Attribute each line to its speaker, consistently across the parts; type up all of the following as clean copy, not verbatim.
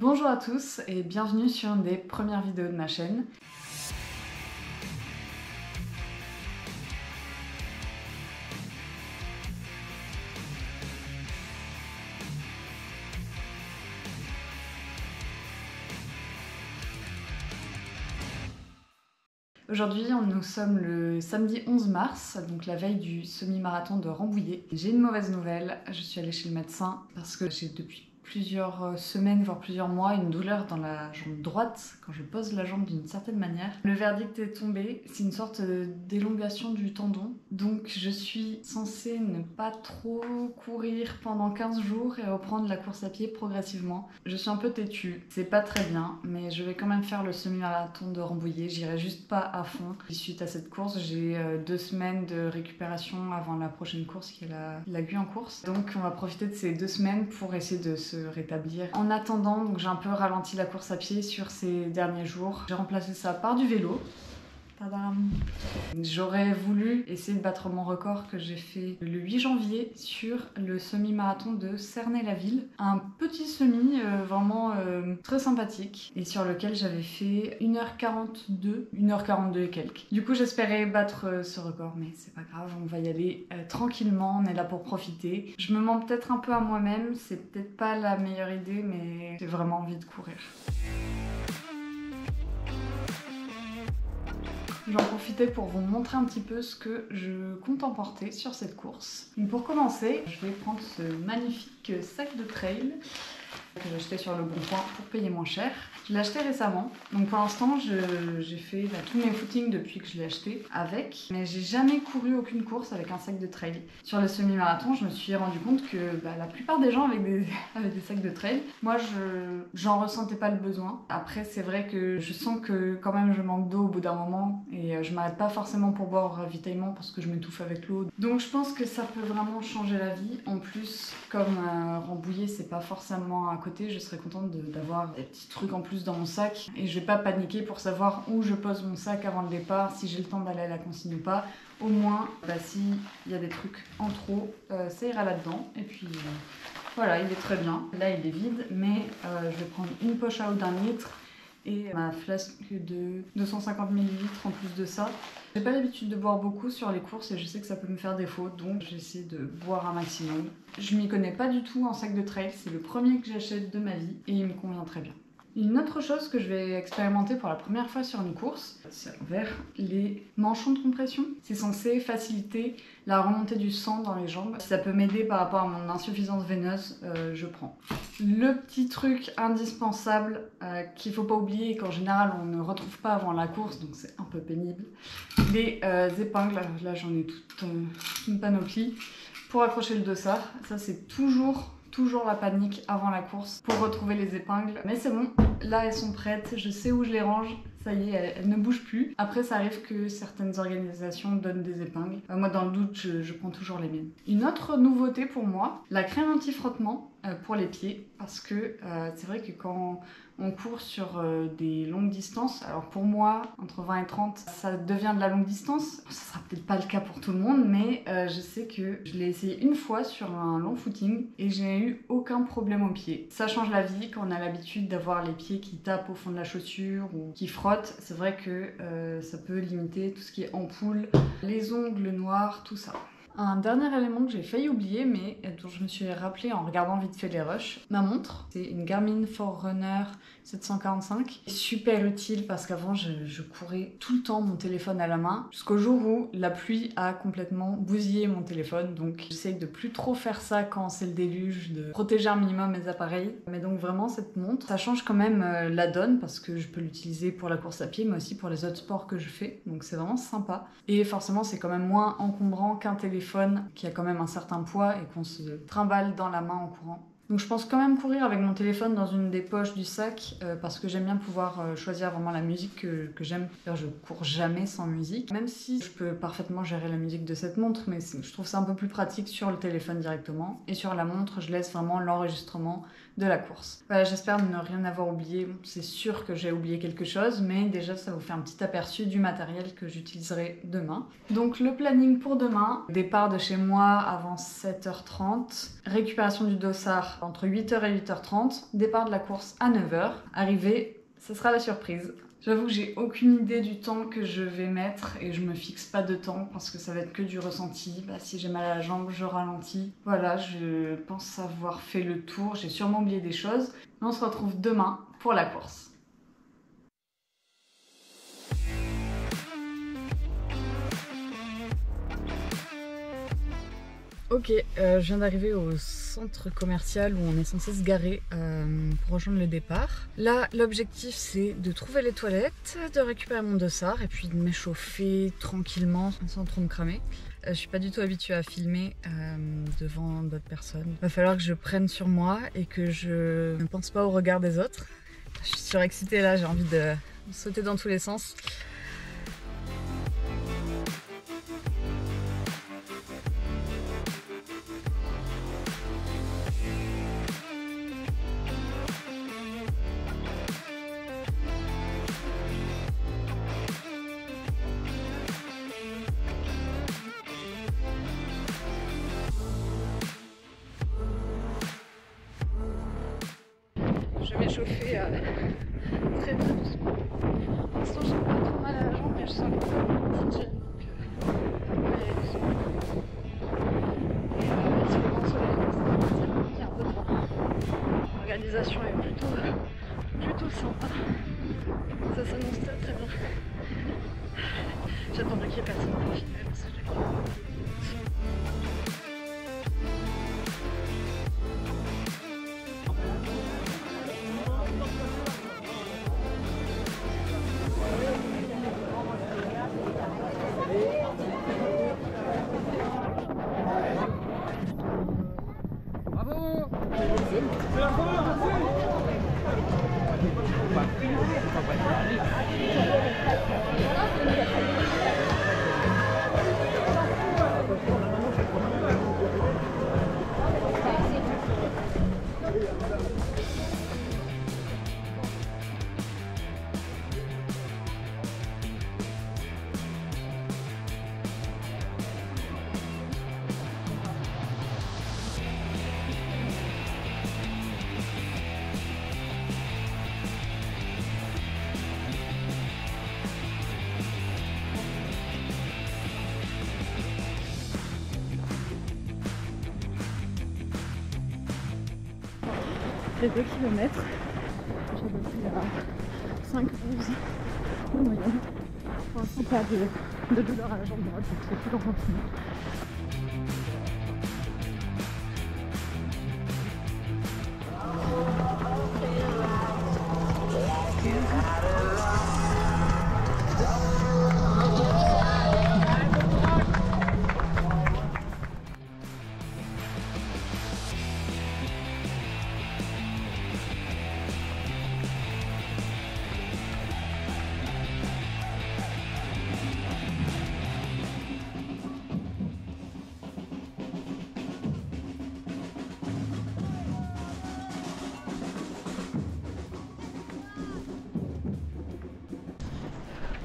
Speaker 1: Bonjour à tous et bienvenue sur une des premières vidéos de ma chaîne. Aujourd'hui, nous sommes le samedi 11 mars, donc la veille du semi-marathon de Rambouillet. J'ai une mauvaise nouvelle, je suis allée chez le médecin parce que j'ai depuis plusieurs semaines, voire plusieurs mois, une douleur dans la jambe droite quand je pose la jambe d'une certaine manière. Le verdict est tombé, c'est une sorte d'élongation du tendon. Donc je suis censée ne pas trop courir pendant 15 jours et reprendre la course à pied progressivement. Je suis un peu têtue, c'est pas très bien, mais je vais quand même faire le semi-marathon de Rambouillet, j'irai juste pas à fond. Et suite à cette course, j'ai 2 semaines de récupération avant la prochaine course qui est la Guyancourse. Donc on va profiter de ces 2 semaines pour essayer de se rétablir. En attendant, donc j'ai un peu ralenti la course à pied sur ces derniers jours. J'ai remplacé ça par du vélo. Tadam. J'aurais voulu essayer de battre mon record que j'ai fait le 8 janvier sur le semi-marathon de Cernay-la-Ville. Un petit semi vraiment très sympathique et sur lequel j'avais fait 1h42 et quelques. Du coup j'espérais battre ce record mais c'est pas grave, on va y aller tranquillement, on est là pour profiter. Je me mens peut-être un peu à moi-même, c'est peut-être pas la meilleure idée mais j'ai vraiment envie de courir. J'en profitais pour vous montrer un petit peu ce que je compte emporter sur cette course. Donc pour commencer, je vais prendre ce magnifique sac de trail que j'ai acheté sur le Bon Coin pour payer moins cher. Je l'ai acheté récemment, donc pour l'instant j'ai fait tous mes footings depuis que je l'ai acheté avec, mais j'ai jamais couru aucune course avec un sac de trail. Sur le semi-marathon, je me suis rendu compte que la plupart des gens avec des sacs de trail, moi j'en ressentais pas le besoin. Après c'est vrai que je sens que quand même je manque d'eau au bout d'un moment et je m'arrête pas forcément pour boire au ravitaillement parce que je m'étouffe avec l'eau. Donc je pense que ça peut vraiment changer la vie. En plus, comme Rambouillet c'est pas forcément à côté, je serais contente d'avoir des petits trucs en plus dans mon sac et je vais pas paniquer pour savoir où je pose mon sac avant le départ, si j'ai le temps d'aller à la consigne ou pas. Au moins, s'il y a des trucs en trop, ça ira là-dedans. Et puis voilà, il est très bien. Là, il est vide, mais je vais prendre une poche à eau d'1 litre et ma flasque de 250 ml en plus de ça. J'ai pas l'habitude de boire beaucoup sur les courses et je sais que ça peut me faire défaut, donc j'essaie de boire un maximum. Je m'y connais pas du tout en sac de trail, c'est le premier que j'achète de ma vie et il me convient très bien. Une autre chose que je vais expérimenter pour la première fois sur une course, c'est à l'envers, les manchons de compression. C'est censé faciliter la remontée du sang dans les jambes. Si ça peut m'aider par rapport à mon insuffisance veineuse, je prends. Le petit truc indispensable qu'il faut pas oublier et qu'en général on ne retrouve pas avant la course, donc c'est un peu pénible, les épingles. Là j'en ai toute une panoplie pour accrocher le dossard. Ça c'est toujours la panique avant la course pour retrouver les épingles. Mais c'est bon, là elles sont prêtes, je sais où je les range. Ça y est, elles ne bougent plus. Après, ça arrive que certaines organisations donnent des épingles. Moi, dans le doute, je prends toujours les miennes. Une autre nouveauté pour moi, la crème anti-frottement pour les pieds. Parce que c'est vrai que quand on court sur des longues distances, alors pour moi, entre 20 et 30, ça devient de la longue distance. Ça sera peut-être pas le cas pour tout le monde, mais je sais que je l'ai essayé une fois sur un long footing et j'ai eu aucun problème aux pieds. Ça change la vie quand on a l'habitude d'avoir les pieds qui tapent au fond de la chaussure ou qui frottent. C'est vrai que ça peut limiter tout ce qui est ampoule, les ongles noirs, tout ça. Un dernier élément que j'ai failli oublier mais dont je me suis rappelé en regardant vite fait les rushs, ma montre, c'est une Garmin Forerunner 745. Super utile parce qu'avant je courais tout le temps mon téléphone à la main jusqu'au jour où la pluie a complètement bousillé mon téléphone, donc j'essaye de plus trop faire ça quand c'est le déluge, de protéger un minimum mes appareils. Mais donc vraiment cette montre, ça change quand même la donne parce que je peux l'utiliser pour la course à pied mais aussi pour les autres sports que je fais, donc c'est vraiment sympa. Et forcément c'est quand même moins encombrant qu'un téléphone qui a quand même un certain poids et qu'on se trimballe dans la main en courant. Donc je pense quand même courir avec mon téléphone dans une des poches du sac parce que j'aime bien pouvoir choisir vraiment la musique que j'aime. D'ailleurs je cours jamais sans musique, même si je peux parfaitement gérer la musique de cette montre, mais je trouve ça un peu plus pratique sur le téléphone directement. Et sur la montre je laisse vraiment l'enregistrement de la course. Voilà, j'espère ne rien avoir oublié. Bon, c'est sûr que j'ai oublié quelque chose, mais déjà ça vous fait un petit aperçu du matériel que j'utiliserai demain. Donc le planning pour demain, départ de chez moi avant 7h30, récupération du dossard entre 8h et 8h30, départ de la course à 9h, arrivée, ce sera la surprise. J'avoue que j'ai aucune idée du temps que je vais mettre et je me fixe pas de temps parce que ça va être que du ressenti. Si j'ai mal à la jambe, je ralentis. Voilà, je pense avoir fait le tour, j'ai sûrement oublié des choses. Mais on se retrouve demain pour la course. Ok, je viens d'arriver au centre commercial où on est censé se garer pour rejoindre le départ. Là, l'objectif c'est de trouver les toilettes, de récupérer mon dossard et puis de m'échauffer tranquillement sans trop me cramer. Je suis pas du tout habituée à filmer devant d'autres personnes. Il va falloir que je prenne sur moi et que je ne pense pas au regard des autres. Je suis surexcitée là, j'ai envie de sauter dans tous les sens. Je vais m'échauffer très doucement. Pour l'instant, j'ai pas trop mal à la jambe, mais je sens que une petite gêne. Donc, on va y aller doucement. Et il se fait grand soleil, donc il y a un peu de vent. L'organisation est plutôt sympa. Ça s'annonce très bien. J'attendrai qu'il n'y ait personne pour filmer parce que j'ai pas. Les 2 km, j'ai passé à 5-11 en moyenne. Pour l'instant, pas de douleur à la jambe droite, donc c'est plus lentement.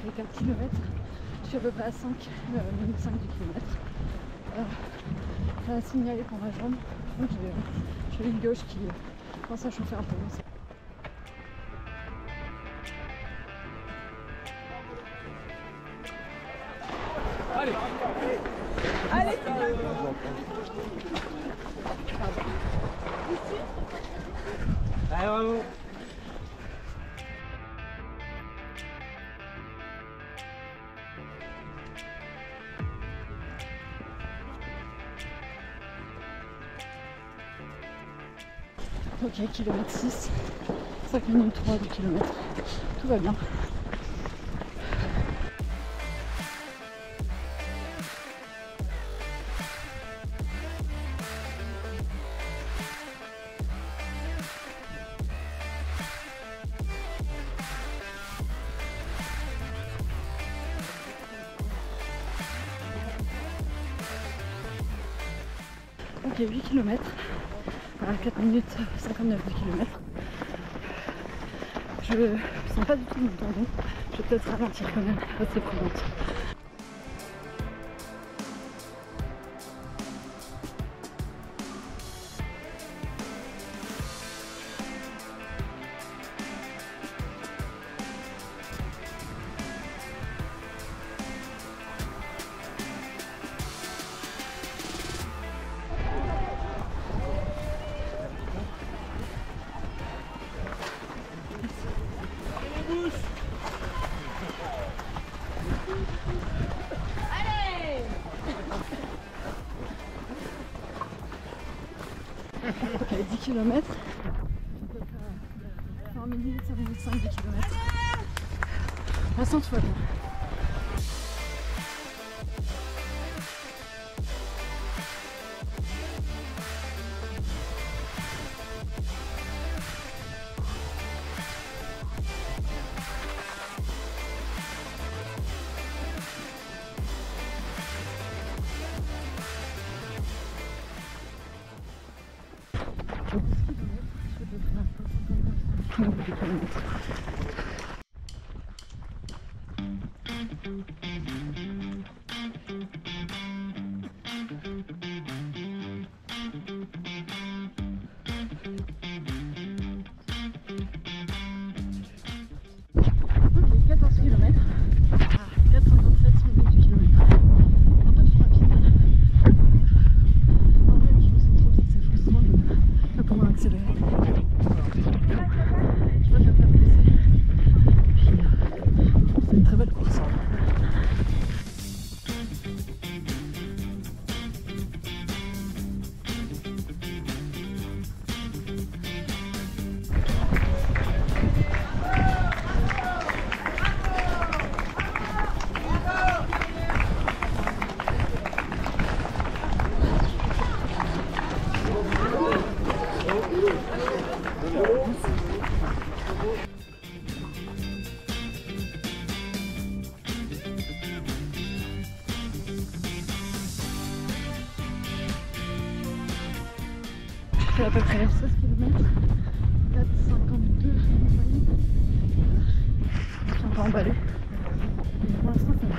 Speaker 1: Les 4 km, je suis à peu près à 5 minutes 5 du kilomètre. Ça a signalé pour ma jambe, donc j'ai une gauche qui commence à chauffer un peu.
Speaker 2: Allez, allez, allez, bravo.
Speaker 1: Ok, kilomètre 6, 5 minutes 3 du kilomètre, tout va bien. Ok, 8 km, à 4 minutes 59 du kilomètre. Je sens pas du tout mon tendon, je vais peut-être ralentir quand même, assez prudente. Allez!
Speaker 3: Ok, 10 km. 5 minutes, 5 10 km. Passons tout va bien. Je fais à peu près 16 km, 4,52 en moyenne. Je suis un peu emballée. Mais pour l'instant, ça va.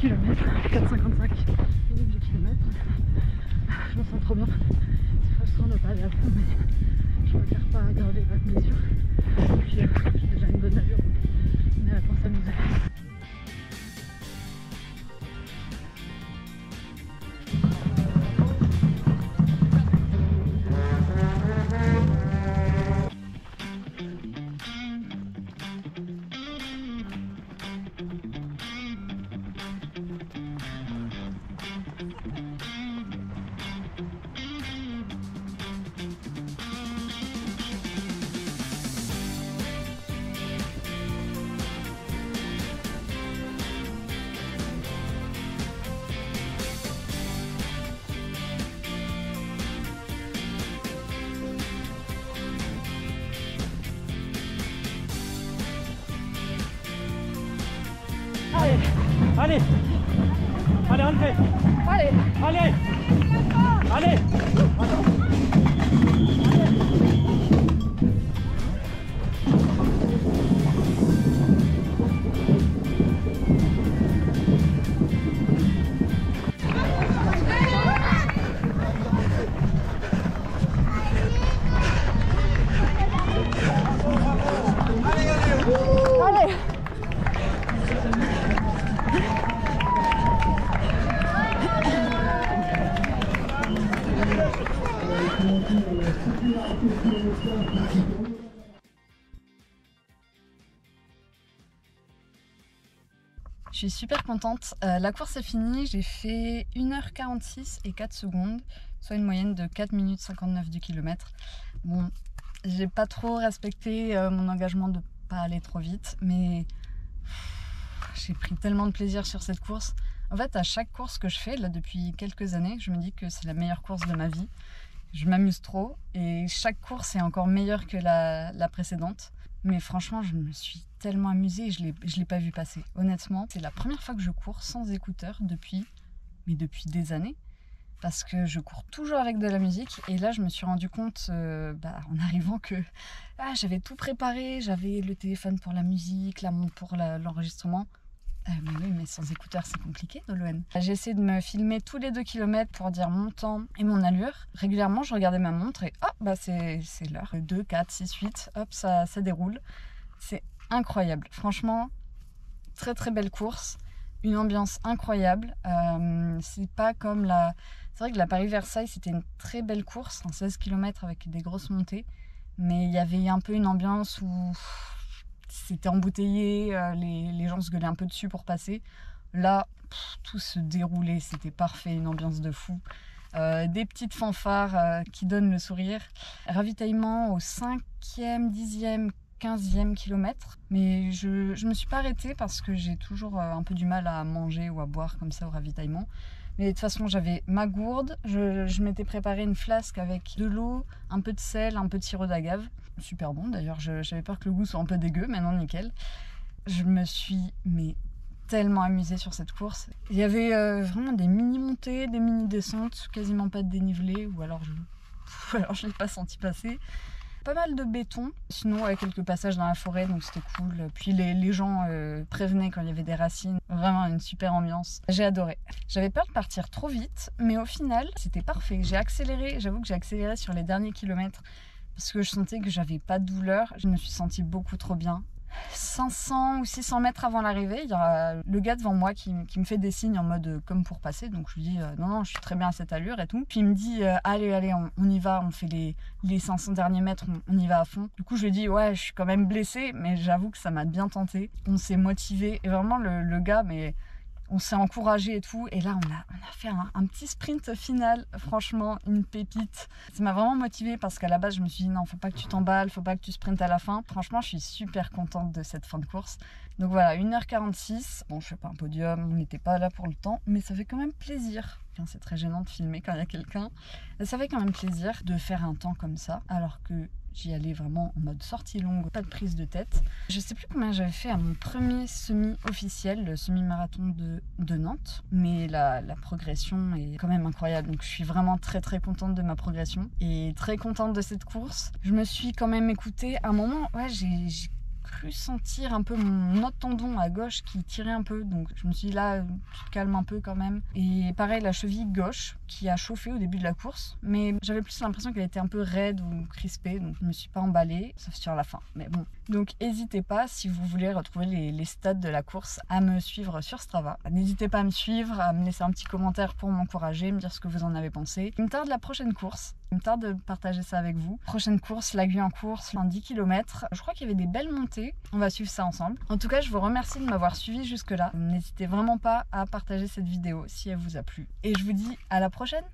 Speaker 3: km, 4,55 minutes du kilomètre. Je me sens trop bien. C'est frustrant de ne pas aller à fond, mais je préfère pas aggraver ma blessure. Et puis j'ai déjà une bonne allure, on est là pour s'amuser.
Speaker 2: Allez, allez, André.
Speaker 3: Allez,
Speaker 2: allez, allez.
Speaker 1: Je suis super contente. La course est finie, j'ai fait 1h46 et 4 secondes, soit une moyenne de 4 minutes 59 du kilomètre. Bon, j'ai pas trop respecté mon engagement de pas aller trop vite, mais j'ai pris tellement de plaisir sur cette course. En fait, à chaque course que je fais, là depuis quelques années, je me dis que c'est la meilleure course de ma vie. Je m'amuse trop et chaque course est encore meilleure que la précédente. Mais franchement, je me suis tellement amusée et je l'ai pas vu passer. Honnêtement, c'est la première fois que je cours sans écouteurs depuis des années.
Speaker 3: parce que je cours toujours avec de la musique. Et là, je me suis rendu compte en arrivant que j'avais tout préparé. J'avais le téléphone pour la musique, la montre pour l'enregistrement. Mais oui, mais sans écouteurs, c'est compliqué, Nolwenn. J'ai essayé de me filmer tous les 2 km pour dire mon temps et mon allure. Régulièrement, je regardais ma montre et c'est l'heure. 2, 4, 6, 8, hop, ça déroule. C'est incroyable. Franchement, très très belle course. Une ambiance incroyable. C'est pas comme la... C'est vrai que la Paris-Versailles, c'était une très belle course, en 16 km avec des grosses montées. Mais il y avait un peu une ambiance où c'était embouteillé, les gens se gueulaient un peu dessus pour passer. Là, tout se déroulait, c'était parfait, une ambiance de fou. Des petites fanfares qui donnent le sourire. Ravitaillement au 5e, 10e, 15e kilomètre. Mais je me suis pas arrêtée parce que j'ai toujours un peu du mal à manger ou à boire comme ça au ravitaillement. Mais de toute façon, j'avais ma gourde, je m'étais préparé une flasque avec de l'eau, un peu de sel, un peu de sirop d'agave. Super bon d'ailleurs, j'avais peur que le goût soit un peu dégueu, mais non, nickel. Je me suis tellement amusée sur cette course. Il y avait vraiment des mini-montées, des mini-descentes, quasiment pas de dénivelé, ou alors je l'ai pas senti passer. Pas mal de béton, sinon quelques passages dans la forêt, donc c'était cool. Puis les gens prévenaient quand il y avait des racines, vraiment une super ambiance. J'ai adoré. J'avais peur de partir trop vite, mais au final, c'était parfait. J'ai accéléré, j'avoue que j'ai accéléré sur les derniers kilomètres, parce que je sentais que j'avais pas de douleur. Je me suis sentie beaucoup trop bien. 500 ou 600 mètres avant l'arrivée, il y a le gars devant moi qui me fait des signes en mode comme pour passer. Donc je lui dis non, je suis très bien à cette allure et tout. Puis il me dit allez, on y va, on fait les 500 derniers mètres, on y va à fond. Du coup je lui dis ouais, je suis quand même blessée, mais j'avoue que ça m'a bien tenté. On s'est motivé et vraiment le gars, mais on s'est encouragé et tout. Et là, on a fait un petit sprint final. Franchement, une pépite. Ça m'a vraiment motivée parce qu'à la base, je me suis dit non, faut pas que tu t'emballes, faut pas que tu sprintes à la fin. Franchement, je suis super contente de cette fin de course. Donc voilà, 1h46. Bon, je fais pas un podium, on n'était pas là pour le temps, mais ça fait quand même plaisir. Enfin, c'est très gênant de filmer quand il y a quelqu'un. Ça fait quand même plaisir de faire un temps comme ça, alors que j'y allais vraiment en mode sortie longue, pas de prise de tête. Je sais plus combien j'avais fait à mon premier semi-officiel, le semi-marathon de Nantes, mais la progression est quand même incroyable. Donc je suis vraiment très très contente de ma progression et très contente de cette course. Je me suis quand même écoutée. À un moment, j'ai cru sentir un peu mon autre tendon à gauche qui tirait un peu, donc je me suis dit là, tu te calmes un peu quand même. Et pareil, la cheville gauche qui a chauffé au début de la course, mais j'avais plus l'impression qu'elle était un peu raide ou crispée, donc je me suis pas emballée, sauf sur la fin, mais bon. Donc n'hésitez pas, si vous voulez retrouver les stats de la course, à me suivre sur Strava. N'hésitez pas à me suivre, à me laisser un petit commentaire pour m'encourager, me dire ce que vous en avez pensé. Il me tarde la prochaine course, il me tarde de partager ça avec vous. Prochaine course, la Guyancourt, en 10 km. Je crois qu'il y avait des belles montées, on va suivre ça ensemble. En tout cas, je vous remercie de m'avoir suivi jusque là. N'hésitez vraiment pas à partager cette vidéo si elle vous a plu. Et je vous dis à la prochaine.